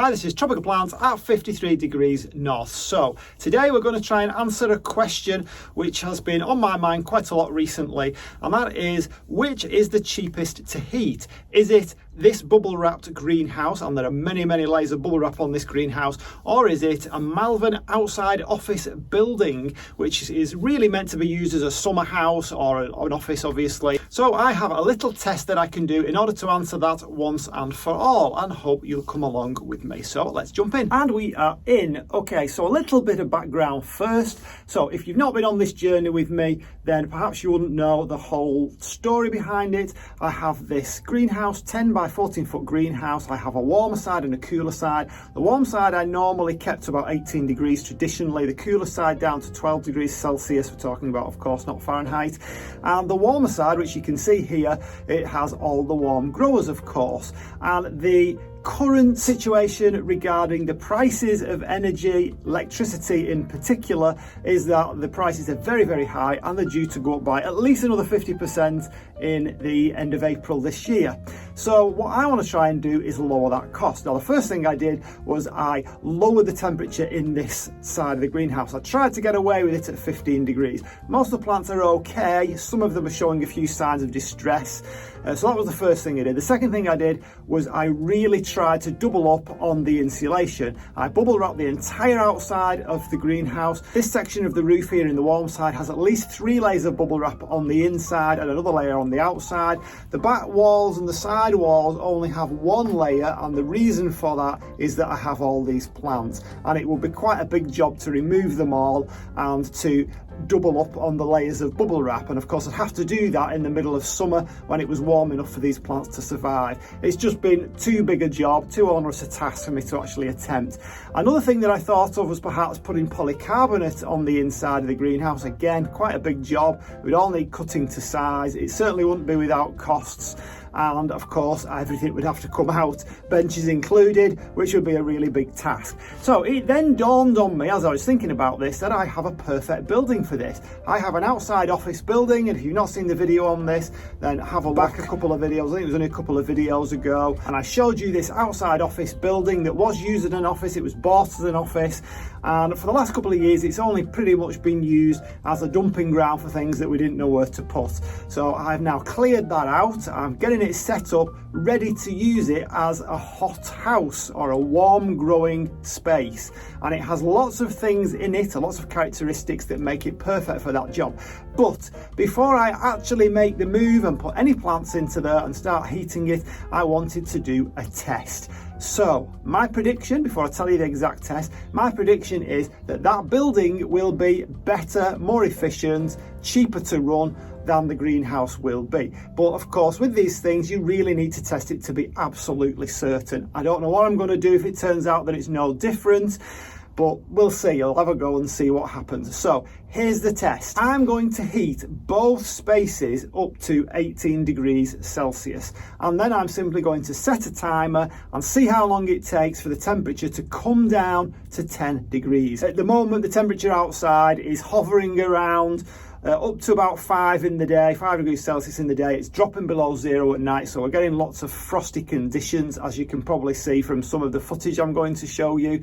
Hi, this is Tropical Plants at 53 degrees north. So today we're going to try and answer a question which has been on my mind quite a lot recently, and that is, which is the cheapest to heat? Is it this bubble wrapped greenhouse, and there are many layers of bubble wrap on this greenhouse, or is it a Malvern outside office building which is really meant to be used as a summer house or an office, obviously? So I have a little test that I can do in order to answer that once and for all, and hope you'll come along with me. So let's jump in, and we are in. Okay, so a little bit of background first. So if you've not been on this journey with me, then perhaps you wouldn't know the whole story behind it. I have this greenhouse, 10 by 14 foot greenhouse. I have a warmer side and a cooler side. The warm side I normally kept about 18 degrees traditionally, the cooler side down to 12 degrees Celsius, we're talking about, of course, not Fahrenheit. And the warmer side, which you can see here, it has all the warm growers, of course. And the current situation regarding the prices of energy, electricity in particular, is that the prices are very high, and they're due to go up by at least another 50% in the end of April this year. So what I want to try and do is lower that cost. Now, the first thing I did was I lowered the temperature in this side of the greenhouse. I tried to get away with it at 15 degrees. Most of the plants are okay. Some of them are showing a few signs of distress. So that was the first thing I did. The second thing I did was I really tried to double up on the insulation. I bubble wrapped the entire outside of the greenhouse. This section of the roof here in the warm side has at least 3 layers of bubble wrap on the inside and another layer on the outside. The back walls and the side walls only have 1 layer, and the reason for that is that I have all these plants, and it will be quite a big job to remove them all and to double up on the layers of bubble wrap. And of course I'd have to do that in the middle of summer when it was warm enough for these plants to survive. It's just been too big a job, too onerous a task for me to actually attempt. Another thing that I thought of was perhaps putting polycarbonate on the inside of the greenhouse. Again, quite a big job. We'd all need cutting to size. It certainly wouldn't be without costs, and of course everything would have to come out, benches included, which would be a really big task. So it then dawned on me as I was thinking about this that I have a perfect building for this. I have an outside office building, and if you've not seen the video on this, then have a back a couple of videos. I think it was only a couple of videos ago, and I showed you this outside office building that was used as an office. It was bought as an office, and for the last couple of years it's only pretty much been used as a dumping ground for things that we didn't know where to put. So I've now cleared that out. I'm getting it set up, ready to use it as a hot house or a warm growing space, and it has lots of things in it, lots of characteristics that make it perfect for that job. But before I actually make the move and put any plants into there and start heating it, I wanted to do a test. So my prediction, before I tell you the exact test, my prediction is that that building will be better, more efficient, cheaper to run than the greenhouse will be. But of course, with these things, you really need to test it to be absolutely certain. I don't know what I'm going to do if it turns out that it's no different, but we'll see. I'll have a go and see what happens. So here's the test. I'm going to heat both spaces up to 18 degrees Celsius, and then I'm simply going to set a timer and see how long it takes for the temperature to come down to 10 degrees. At the moment, the temperature outside is hovering around up to about 5 in the day, 5 degrees Celsius in the day. It's dropping below 0 at night, so we're getting lots of frosty conditions, as you can probably see from some of the footage I'm going to show you.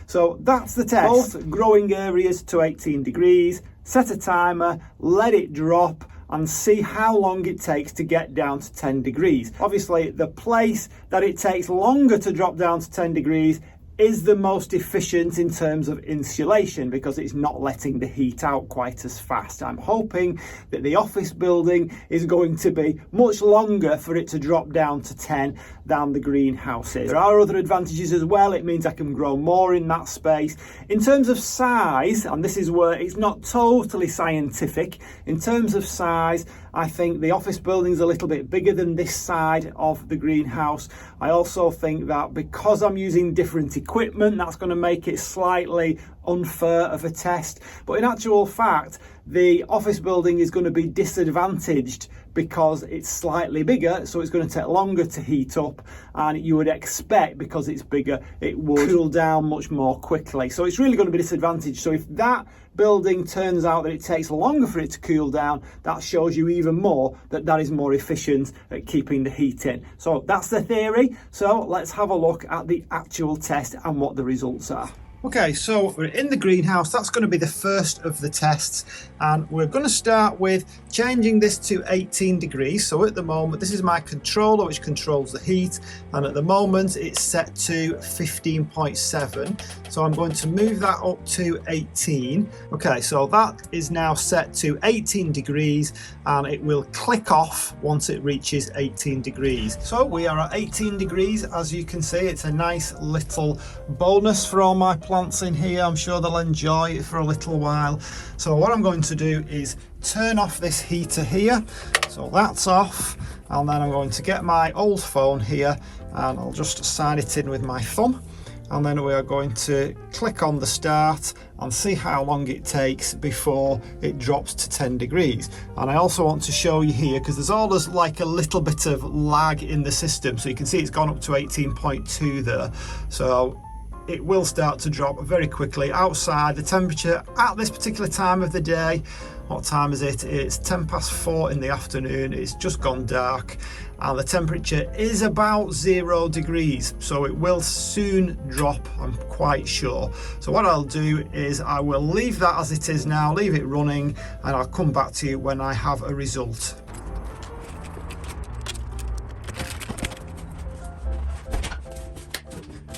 So that's the test. Both growing areas to 18 degrees, set a timer, let it drop, and see how long it takes to get down to 10 degrees. Obviously, the place that it takes longer to drop down to 10 degrees is the most efficient in terms of insulation, because it's not letting the heat out quite as fast. I'm hoping that the office building is going to be much longer for it to drop down to 10 than the greenhouse is. There are other advantages as well. It means I can grow more in that space. In terms of size, and this is where it's not totally scientific, in terms of size, I think the office building's a little bit bigger than this side of the greenhouse. I also think that because I'm using different equipment, that's going to make it slightly unfair of a test, but in actual fact the office building is going to be disadvantaged because it's slightly bigger, so it's going to take longer to heat up, and you would expect, because it's bigger, it would cool down much more quickly. So it's really going to be disadvantaged. So if that building turns out that it takes longer for it to cool down, that shows you even more that that is more efficient at keeping the heat in. So that's the theory. So let's have a look at the actual test and what the results are. Okay, so we're in the greenhouse. That's going to be the first of the tests, and we're going to start with changing this to 18 degrees. So at the moment, this is my controller which controls the heat, and at the moment it's set to 15.7. So I'm going to move that up to 18. Okay, so that is now set to 18 degrees, and it will click off once it reaches 18 degrees. So we are at 18 degrees. As you can see, it's a nice little bonus for all my plants in here. I'm sure they'll enjoy it for a little while. So what I'm going to do is turn off this heater here. So that's off, and then I'm going to get my old phone here and I'll just sign it in with my thumb, and then we are going to click on the start and see how long it takes before it drops to 10 degrees. And I also want to show you here, because there's always like a little bit of lag in the system, so you can see it's gone up to 18.2 there. So it will start to drop very quickly. Outside, the temperature at this particular time of the day, what time is it? It's 4:10 in the afternoon. It's just gone dark, and the temperature is about 0 degrees, so it will soon drop, I'm quite sure. So what I'll do is I will leave that as it is now, leave it running, and I'll come back to you when I have a result.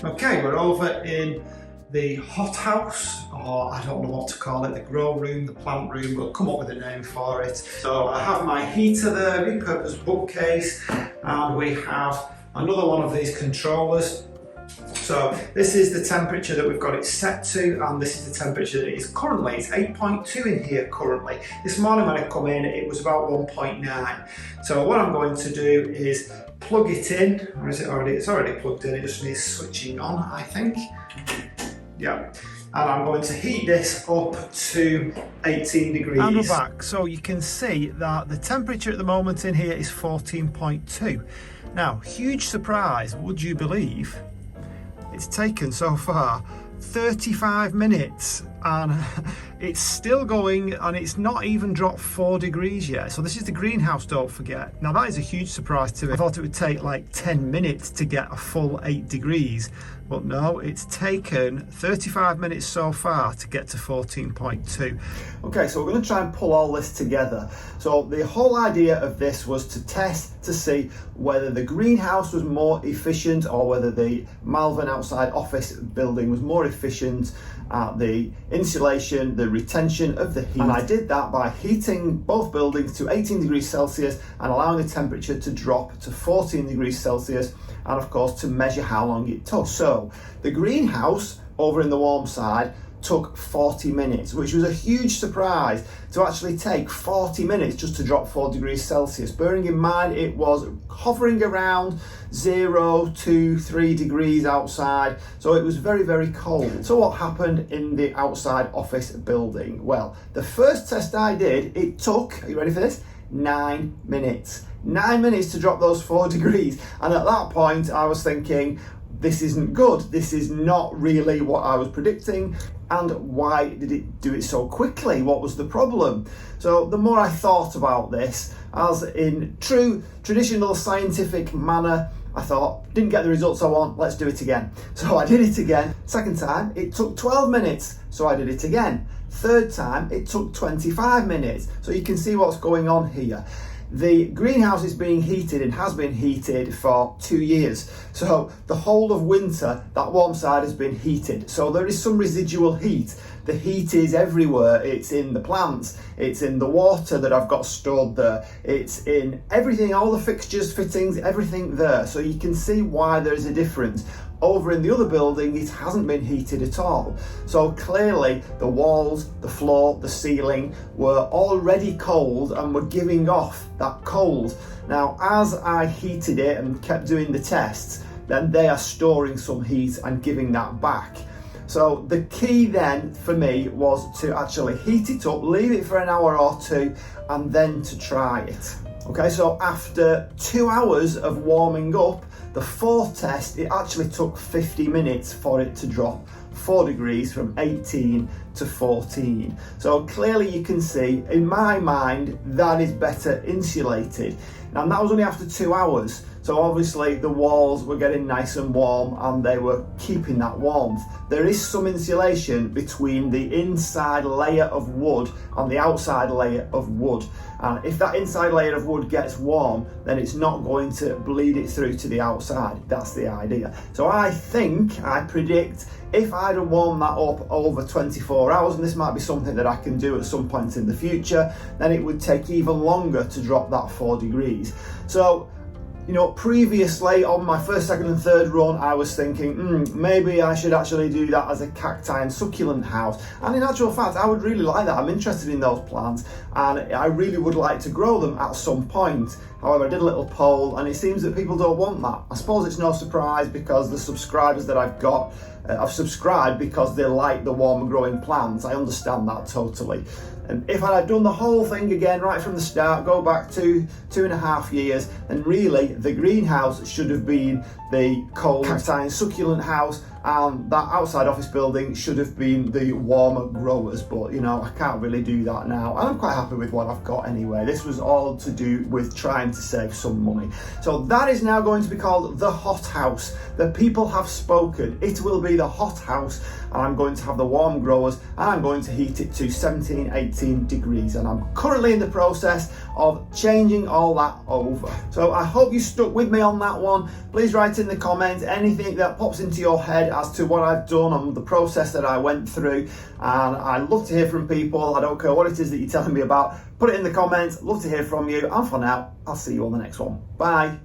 Okay, we're over in the hothouse, or I don't know what to call it, the grow room, the plant room, we'll come up with a name for it. So I have my heater there, repurposed bookcase, and we have another one of these controllers. So this is the temperature that we've got it set to, and this is the temperature that it is currently. It's 8.2 in here currently. This morning when I come in, it was about 1.9. So what I'm going to do is plug it in, or is it already? It's already plugged in, it just needs switching on, I think. Yeah. And I'm going to heat this up to 18 degrees. And we're back. So you can see that the temperature at the moment in here is 14.2. Now, huge surprise, would you believe? It's taken so far 35 minutes and it's still going, and it's not even dropped 4 degrees yet. So this is the greenhouse, don't forget. Now that is a huge surprise to me. I thought it would take like 10 minutes to get a full 8 degrees, but no, it's taken 35 minutes so far to get to 14.2. Okay, so we're going to try and pull all this together. So the whole idea of this was to test to see whether the greenhouse was more efficient or whether the Malvern outside office building was more efficient at the insulation, the retention of the heat. And I did that by heating both buildings to 18 degrees Celsius and allowing the temperature to drop to 14 degrees Celsius, and of course to measure how long it took. So the greenhouse over in the warm side took 40 minutes, which was a huge surprise to actually take 40 minutes just to drop 4 degrees Celsius. Bearing in mind it was hovering around 0 to 3 degrees outside, so it was very, very cold. So what happened in the outside office building? Well, the first test I did, it took, are you ready for this? 9 minutes. 9 minutes to drop those 4 degrees. And at that point I was thinking, this isn't good. This is not really what I was predicting. And why did it do it so quickly? What was the problem? So the more I thought about this, as in true traditional scientific manner, I thought, didn't get the results I want, let's do it again. So I did it again. Second time, it took 12 minutes, so I did it again. Third time, it took 25 minutes. So you can see what's going on here. The greenhouse is being heated and has been heated for 2 years. So the whole of winter, that warm side has been heated. So there is some residual heat. The heat is everywhere. It's in the plants, it's in the water that I've got stored there, it's in everything, all the fixtures, fittings, everything there. So you can see why there is a difference. Over in the other building, it hasn't been heated at all. So clearly the walls, the floor, the ceiling were already cold and were giving off that cold. Now, as I heated it and kept doing the tests, then they are storing some heat and giving that back. So the key then for me was to actually heat it up, leave it for an hour or two, and then to try it. Okay, so after 2 hours of warming up, the fourth test, it actually took 50 minutes for it to drop 4 degrees from 18 to 14. So clearly you can see, in my mind, that is better insulated. And that was only after 2 hours. So obviously the walls were getting nice and warm and they were keeping that warmth. There is some insulation between the inside layer of wood and the outside layer of wood. And if that inside layer of wood gets warm, then it's not going to bleed it through to the outside. That's the idea. So I predict, if I'd have warmed that up over 24 hours, and this might be something that I can do at some point in the future, then it would take even longer to drop that 4 degrees. So, you know, previously on my first, second and third run, I was thinking, maybe I should actually do that as a cacti and succulent house. And in actual fact, I would really like that. I'm interested in those plants and I really would like to grow them at some point. However, I did a little poll and it seems that people don't want that. I suppose it's no surprise because the subscribers that I've got have subscribed because they like the warmer growing plants. I understand that totally. And if I had done the whole thing again right from the start, go back 2.5 years, then really the greenhouse should have been the cold cacti and succulent house, and that outside office building should have been the warmer growers. But you know, I can't really do that now, and I'm quite happy with what I've got anyway. This was all to do with trying to save some money. So that is now going to be called the hot house. The people have spoken. It will be the hot house, and I'm going to have the warm growers, and I'm going to heat it to 17, 18 degrees, and I'm currently in the process of changing all that over. So I hope you stuck with me on that one. Please write in the comments anything that pops into your head as to what I've done and the process that I went through, and I love to hear from people. I don't care what it is that you're telling me about, put it in the comments. Love to hear from you, and for now I'll see you on the next one. Bye.